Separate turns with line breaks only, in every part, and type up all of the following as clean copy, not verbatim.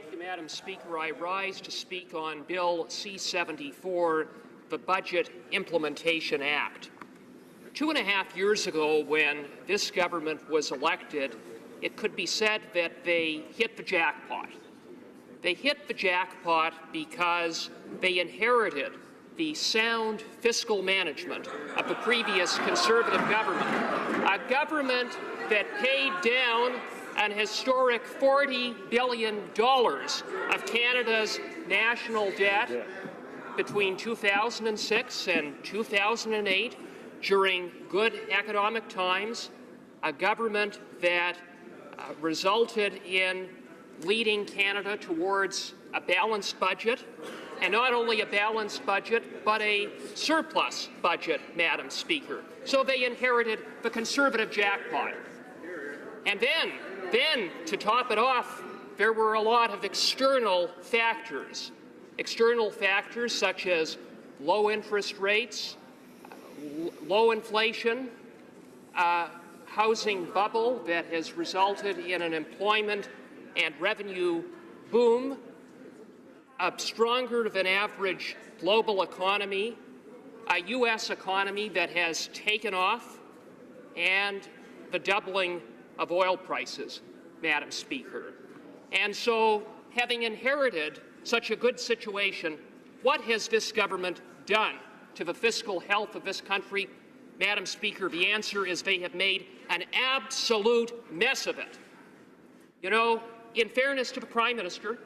Thank you, Madam Speaker. I rise to speak on Bill C-74, the Budget Implementation Act. 2.5 years ago, when this government was elected, it could be said that they hit the jackpot. They hit the jackpot because they inherited the sound fiscal management of the previous Conservative government, a government that paid down an historic $40 billion of Canada's national debt between 2006 and 2008 during good economic times, a government that resulted in leading Canada towards a balanced budget, and not only a balanced budget, but a surplus budget, Madam Speaker. So they inherited the Conservative jackpot. And then, to top it off, there were a lot of external factors such as low interest rates, low inflation, housing bubble that has resulted in an employment and revenue boom, a stronger than average global economy, a U.S. economy that has taken off, and the doubling of oil prices, Madam Speaker. And so, having inherited such a good situation, what has this government done to the fiscal health of this country? Madam Speaker, the answer is they have made an absolute mess of it. You know, in fairness to the Prime Minister,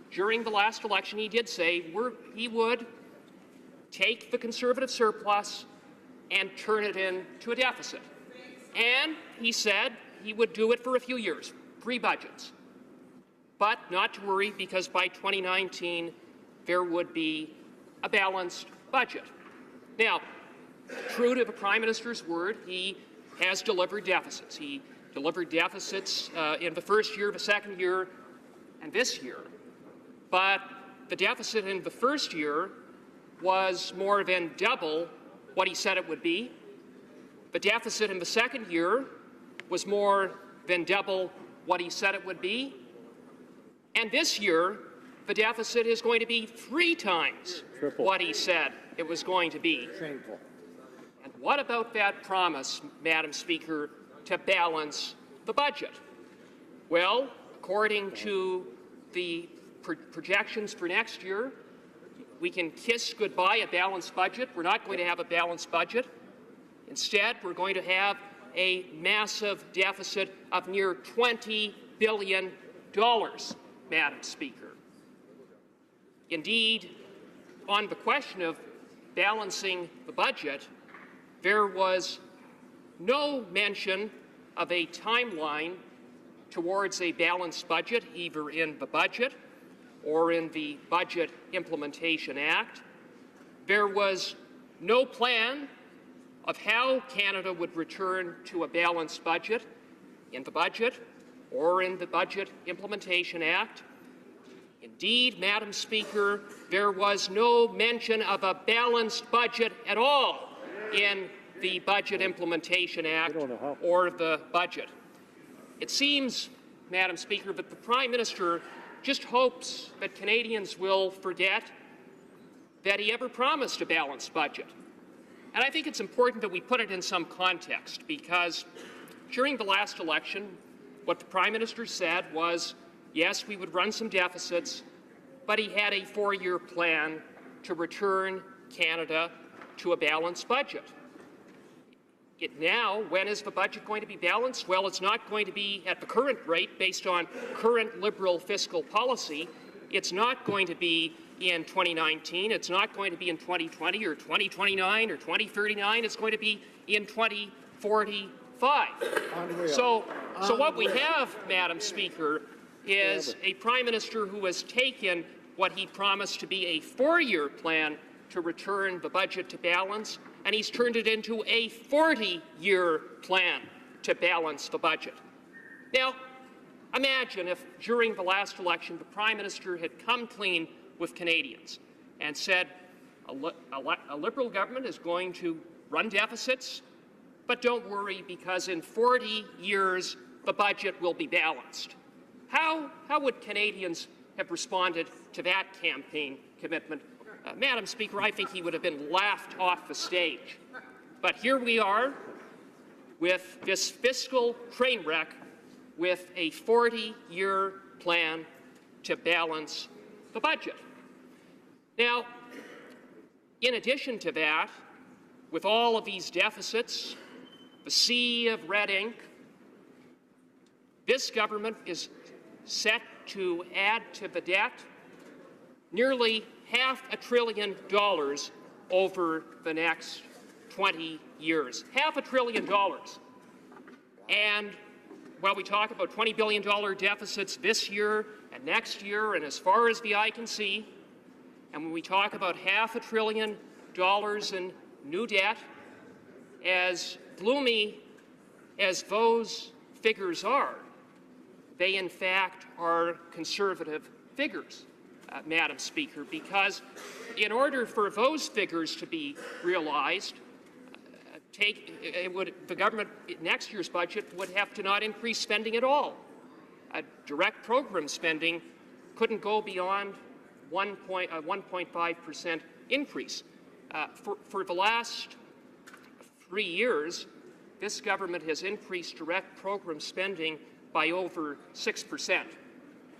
during the last election he did say he would take the Conservative surplus and turn it into a deficit. And he said he would do it for a few years, 3 budgets. But not to worry, because by 2019 there would be a balanced budget. Now, true to the Prime Minister's word, he has delivered deficits. He delivered deficits in the first year, the second year, and this year. But the deficit in the first year was more than double what he said it would be. The deficit in the second year was more than double what he said it would be. And this year, the deficit is going to be 3 times what he said it was going to be.
Shameful.
And what about that promise, Madam Speaker, to balance the budget? Well, according to the projections for next year, we can kiss goodbye a balanced budget. We're not going to have a balanced budget. Instead, we're going to have a massive deficit of near $20 billion, Madam Speaker. Indeed, on the question of balancing the budget, there was no mention of a timeline towards a balanced budget, either in the budget or in the Budget Implementation Act. There was no plan of how Canada would return to a balanced budget in the budget or in the Budget Implementation Act. Indeed, Madam Speaker, there was no mention of a balanced budget at all in the Budget Implementation Act or the budget. It seems, Madam Speaker, that the Prime Minister just hopes that Canadians will forget that he ever promised a balanced budget. And I think it's important that we put it in some context, because during the last election, what the Prime Minister said was, yes, we would run some deficits, but he had a 4-year plan to return Canada to a balanced budget. Now, when is the budget going to be balanced? Well, it's not going to be at the current rate based on current Liberal fiscal policy. It's not going to be in 2019. It's not going to be in 2020 or 2029 or 2039. It's going to be in 2045. So what we have, Madam Speaker, is a Prime Minister who has taken what he promised to be a 4-year plan to return the budget to balance, and he's turned it into a 40-year plan to balance the budget. Now, imagine if during the last election the Prime Minister had come clean with Canadians and said a Liberal government is going to run deficits, but don't worry, because in 40 years the budget will be balanced. How would Canadians have responded to that campaign commitment. Madam Speaker, I think he would have been laughed off the stage. But here we are with this fiscal train wreck with a 40-year plan to balance the budget. Now, in addition to that, with all of these deficits, the sea of red ink, this government is set to add to the debt nearly $500 billion over the next 20 years. $500 billion. And while we talk about $20 billion deficits this year and next year and as far as the eye can see, and when we talk about $500 billion in new debt, as gloomy as those figures are, they in fact are conservative figures, Madam Speaker, because in order for those figures to be realized, the government next year's budget would have to not increase spending at all. Direct program spending couldn't go beyond 1.5% increase. For the last 3 years, this government has increased direct program spending by over 6%.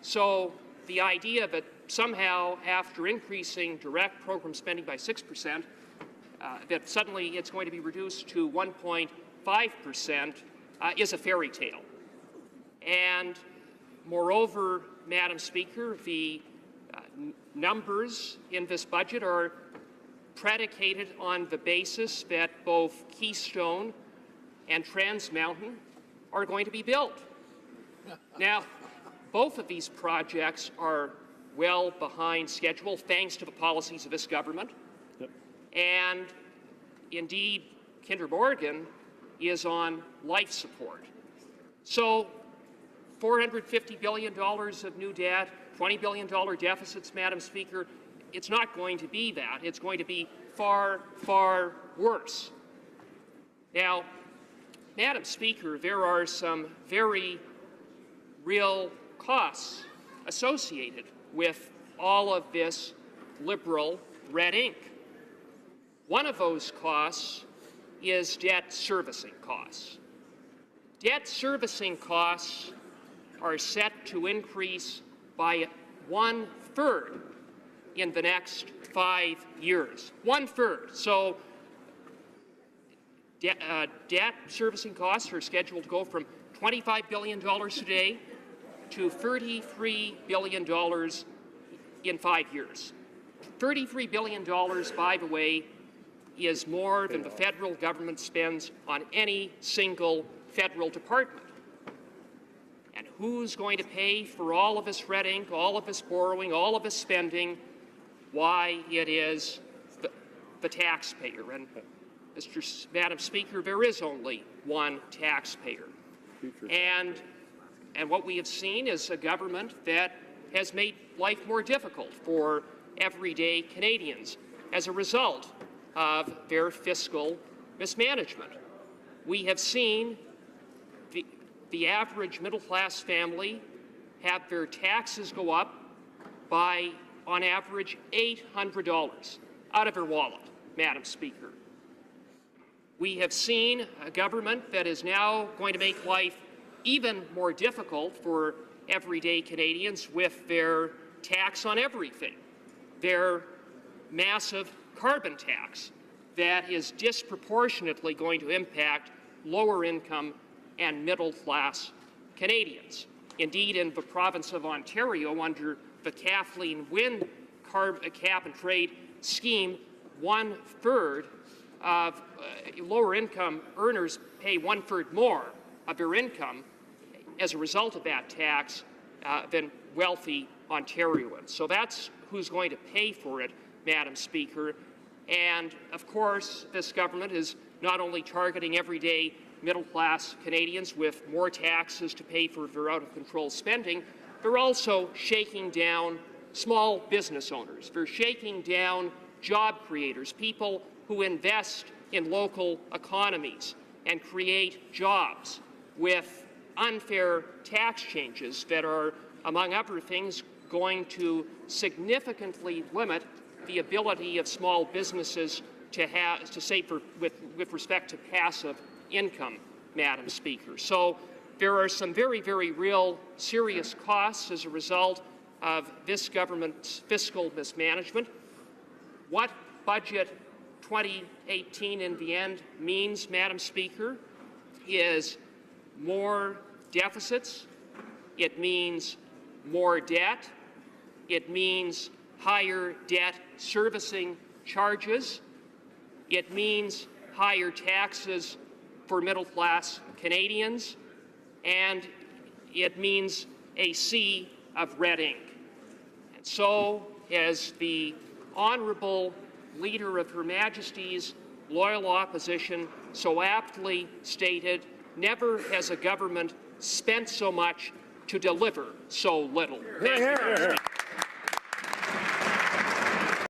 So the idea that somehow after increasing direct program spending by 6%, that suddenly it's going to be reduced to 1.5% is a fairy tale. And moreover, Madam Speaker, the numbers in this budget are predicated on the basis that both Keystone and Trans Mountain are going to be built. Now, both of these projects are well behind schedule thanks to the policies of this government. Yep. And indeed, Kinder Morgan is on life support. So $450 billion of new debt, $20 billion deficits, Madam Speaker, it's not going to be that. It's going to be far, far worse. Now, Madam Speaker, there are some very real costs associated with all of this liberal red ink. One of those costs is debt servicing costs. Debt servicing costs are set to increase by 1/3 in the next 5 years. 1/3. So debt servicing costs are scheduled to go from $25 billion today to $33 billion in 5 years. $33 billion, by the way, is more than the federal government spends on any single federal department. And who's going to pay for all of this red ink, all of this borrowing, all of this spending? Why, it is the taxpayer. And Madam Speaker, there is only one taxpayer. And what we have seen is a government that has made life more difficult for everyday Canadians as a result of their fiscal mismanagement. We have seen the average middle-class family have their taxes go up by, on average, $800 out of their wallet, Madam Speaker. We have seen a government that is now going to make life even more difficult for everyday Canadians with their tax on everything, their massive carbon tax that is disproportionately going to impact lower income and middle class Canadians. Indeed, in the province of Ontario, under the Kathleen Wynne cap and trade scheme, 1/3 of lower income earners pay 1/3 more of their income as a result of that tax than wealthy Ontarians. So that's who's going to pay for it, Madam Speaker. And of course, this government is not only targeting everyday middle-class Canadians with more taxes to pay for their out-of-control spending, they're also shaking down small business owners. They're shaking down job creators, people who invest in local economies and create jobs with unfair tax changes that are, among other things, going to significantly limit the ability of small businesses to save with respect to passive income, Madam Speaker. So there are some very, very real serious costs as a result of this government's fiscal mismanagement. What Budget 2018 in the end means, Madam Speaker, is more deficits, it means more debt, it means higher debt servicing charges, it means higher taxes for middle-class Canadians, and it means a sea of red ink. And so, as the Honourable Leader of Her Majesty's loyal opposition so aptly stated, never has a government spent so much to deliver so little. Thank you.